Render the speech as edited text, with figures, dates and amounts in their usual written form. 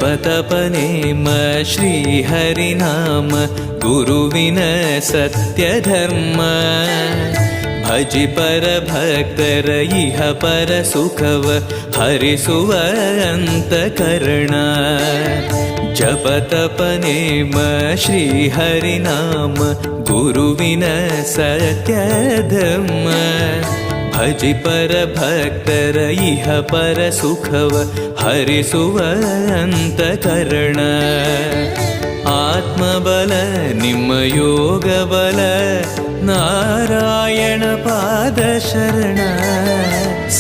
ಜಪತಪನೇಮ ಶ್ರೀಹರಿನಾಮ ಗುರುವಿನ ಸತ್ಯಧರ್ಮ ಭಜಿ ಪರ ಭಕ್ತರ ಇಹ ಪರ ಸುಖವ ಹರಿಸುವ ಅಂತಃಕರಣ ಜಪತಪನೇಮ ಶ್ರೀಹರಿನಾಮ ಗುರುವಿನ ಸತ್ಯಧರ್ಮ ಭಜಿ ಪರ ಭಕ್ತರ ಇಹ ಪರ ಸುಖವ ಹರಿಸುವ ಅಂತಃಕರಣ ಆತ್ಮಬಲ ನಿಮ್ಮ ಯೋಗಬಲ ನಾರಾಯಣ ಪಾದ ಶರಣ